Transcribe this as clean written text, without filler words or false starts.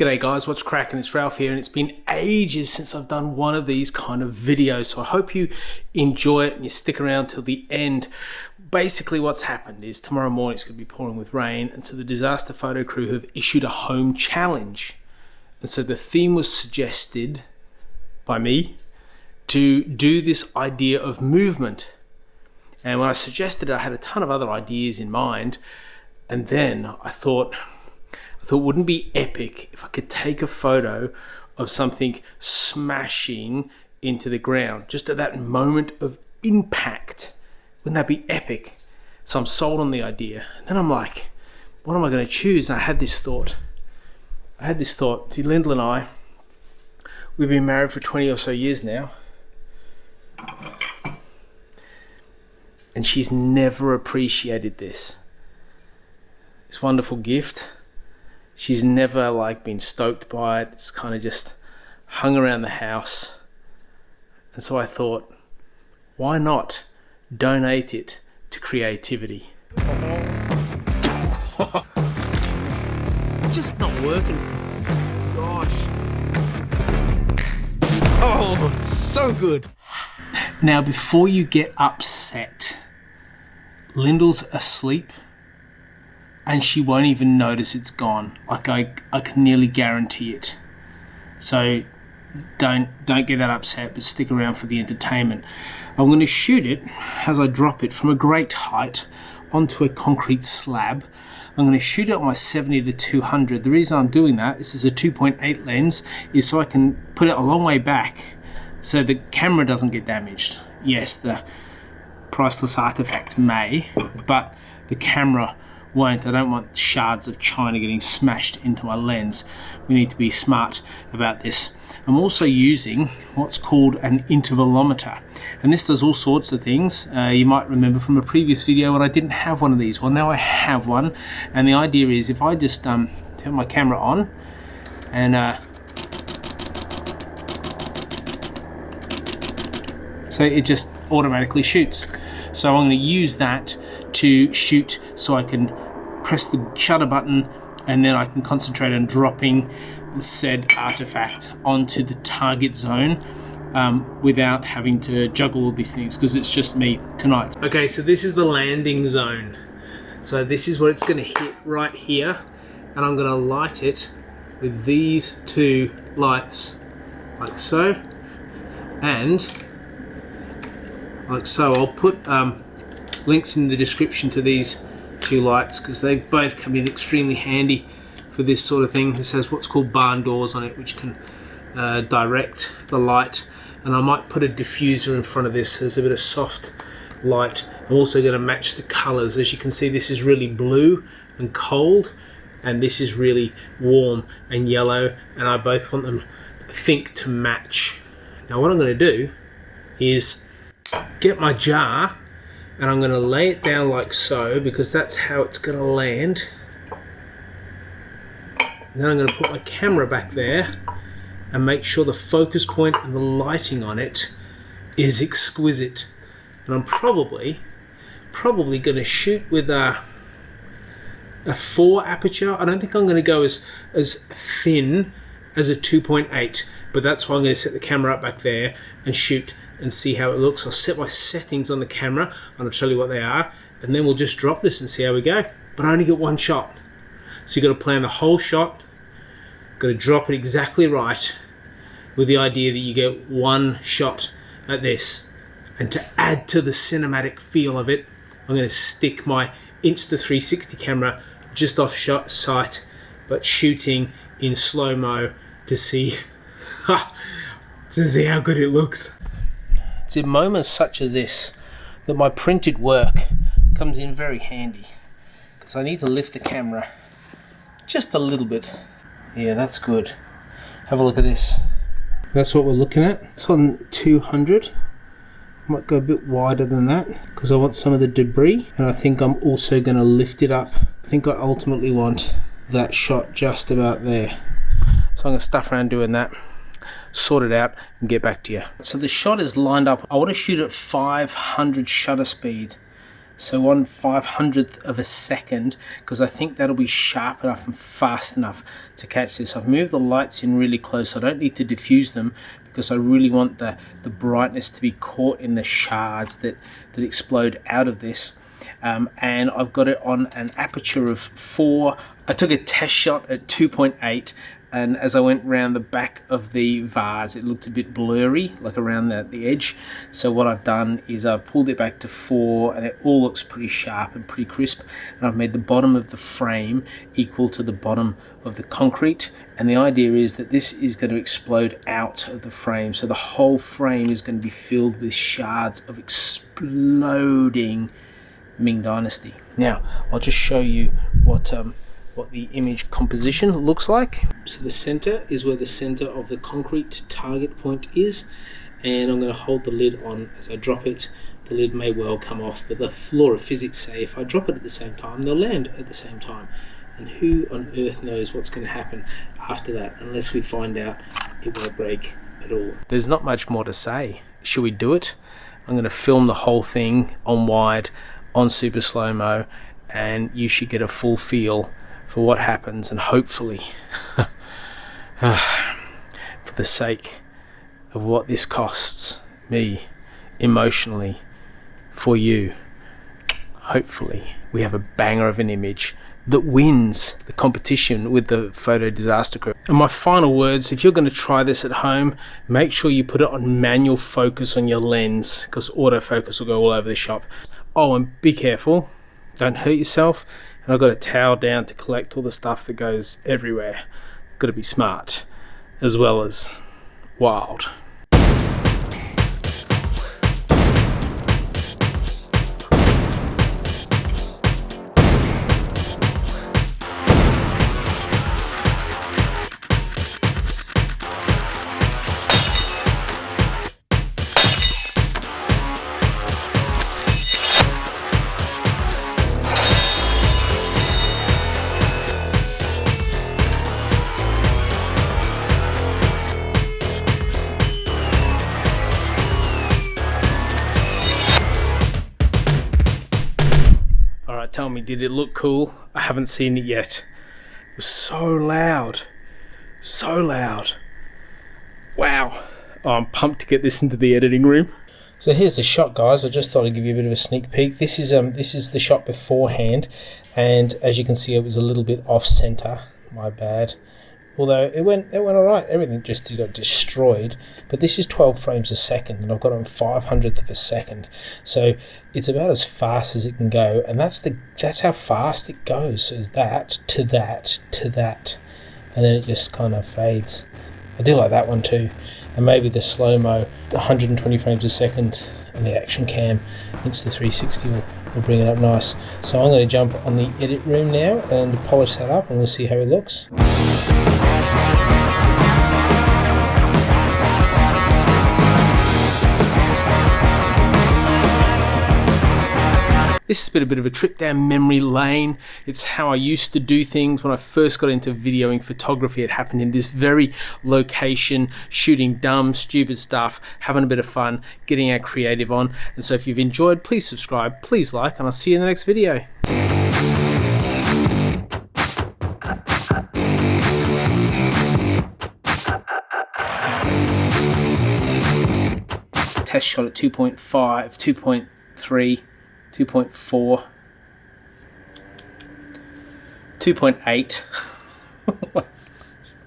G'day guys, what's cracking? It's Ralph here, and it's been ages since I've done one of these kind of videos, so I hope you enjoy it and you stick around till the end. Basically what's happened is tomorrow morning it's going to be pouring with rain, and so the disaster photo crew have issued a home challenge. And so the theme was suggested by me to do this idea of movement. And when I suggested it, I had a ton of other ideas in mind, and then I thought wouldn't it be epic if I could take a photo of something smashing into the ground just at that moment of impact? Wouldn't that be epic? So I'm sold on the idea, and then I'm like, what am I going to choose? And I had this thought. See, Lyndall and I, we've been married for 20 or so years now, and she's never appreciated this wonderful gift. She's never been stoked by it. It's kind of just hung around the house. And so I thought, why not donate it to creativity? Just not working. Gosh. Oh, it's so good. Now, before you get upset, Lyndall's asleep, and she won't even notice it's gone. I can nearly guarantee it. So don't get that upset, but stick around for the entertainment. I'm going to shoot it as I drop it from a great height onto a concrete slab. I'm going to shoot it at my 70 to 200. The reason I'm doing that, this is a 2.8 lens, is so I can put it a long way back so the camera doesn't get damaged. Yes, the priceless artifact may, but the camera won't. I don't want shards of china getting smashed into my lens. We need to be smart about this. I'm also using what's called an intervalometer, and this does all sorts of things. You might remember from a previous video when I didn't have one of these. Well, now I have one, and the idea is if I just turn my camera on and so it just automatically shoots. So I'm going to use that to shoot, so I can press the shutter button and then I can concentrate on dropping the said artifact onto the target zone without having to juggle all these things, because it's just me tonight. Okay, so this is the landing zone. So this is what it's going to hit right here, and I'm going to light it with these two lights, like so, and like so. I'll put links in the description to these two lights, because they've both come in extremely handy for this sort of thing. This has what's called barn doors on it, which can direct the light, and I might put a diffuser in front of this so there's a bit of soft light. I'm also going to match the colors. As you can see, this is really blue and cold, and this is really warm and yellow, and I both want them, I think, to match. Now what I'm going to do is get my jar, and I'm going to lay it down like so, because that's how it's going to land. And then I'm going to put my camera back there and make sure the focus point and the lighting on it is exquisite. And I'm probably going to shoot with a 4 aperture. I don't think I'm going to go as thin as a 2.8, but that's why I'm going to set the camera up back there and shoot and see how it looks. I'll set my settings on the camera and I'll tell you what they are, and then we'll just drop this and see how we go. But I only get one shot, so you've got to plan the whole shot, got to drop it exactly right, with the idea that you get one shot at this. And to add to the cinematic feel of it, I'm going to stick my Insta360 camera just off sight, but shooting in slow-mo to see how good it looks. It's in moments such as this that my printed work comes in very handy, because I need to lift the camera just a little bit. Yeah, that's good. Have a look at this. That's what we're looking at. It's on 200. I might go a bit wider than that because I want some of the debris, and I think I'm also going to lift it up. I think I ultimately want that shot just about there. So I'm going to stuff around doing that, sort it out and get back to you. So the shot is lined up. I want to shoot at 500 shutter speed. So 1/500th of a second, because I think that'll be sharp enough and fast enough to catch this. I've moved the lights in really close. I don't need to diffuse them because I really want the brightness to be caught in the shards that explode out of this. And I've got it on an aperture of 4. I took a test shot at 2.8, and as I went around the back of the vase it looked a bit blurry, like around the edge. So what I've done is I've pulled it back to 4, and it all looks pretty sharp and pretty crisp, and I've made the bottom of the frame equal to the bottom of the concrete. And the idea is that this is going to explode out of the frame, so the whole frame is going to be filled with shards of exploding Ming Dynasty. Now I'll just show you what the image composition looks like. So the center is where the center of the concrete target point is, and I'm going to hold the lid on as I drop it. The lid may well come off, but the law of physics say if I drop it at the same time, they'll land at the same time. And who on earth knows what's going to happen after that, unless we find out it won't break at all. There's not much more to say. Should we do it? I'm going to film the whole thing on wide, on super slow-mo, and you should get a full feel for what happens, and hopefully for the sake of what this costs me emotionally for you, hopefully we have a banger of an image that wins the competition with the photo disaster crew. And my final words, if you're going to try this at home, make sure you put it on manual focus on your lens, because autofocus will go all over the shop. Oh, and be careful, don't hurt yourself. And I've got a towel down to collect all the stuff that goes everywhere. Got to be smart as well as wild. Tell me, did it look cool? I haven't seen it yet. It was so loud. So loud. Wow. Oh, I'm pumped to get this into the editing room. So here's the shot, guys. I just thought I'd give you a bit of a sneak peek. This is the shot beforehand, and as you can see it was a little bit off center. My bad. Although it went all right. Everything just got destroyed. But this is 12 frames a second, and I've got it on 500th of a second. So it's about as fast as it can go, and that's how fast it goes. So it's that to that to that, and then it just kind of fades. I do like that one too, and maybe the slow-mo, the 120 frames a second, and the action cam Insta360 will bring it up nice. So I'm going to jump on the edit room now and polish that up, and we'll see how it looks. This has been a bit of a trip down memory lane. It's how I used to do things when I first got into videoing photography. It happened in this very location, shooting dumb, stupid stuff, having a bit of fun, getting our creative on. And so if you've enjoyed, please subscribe, please like, and I'll see you in the next video. Test shot at 2.5, 2.3, 2.4, 2.8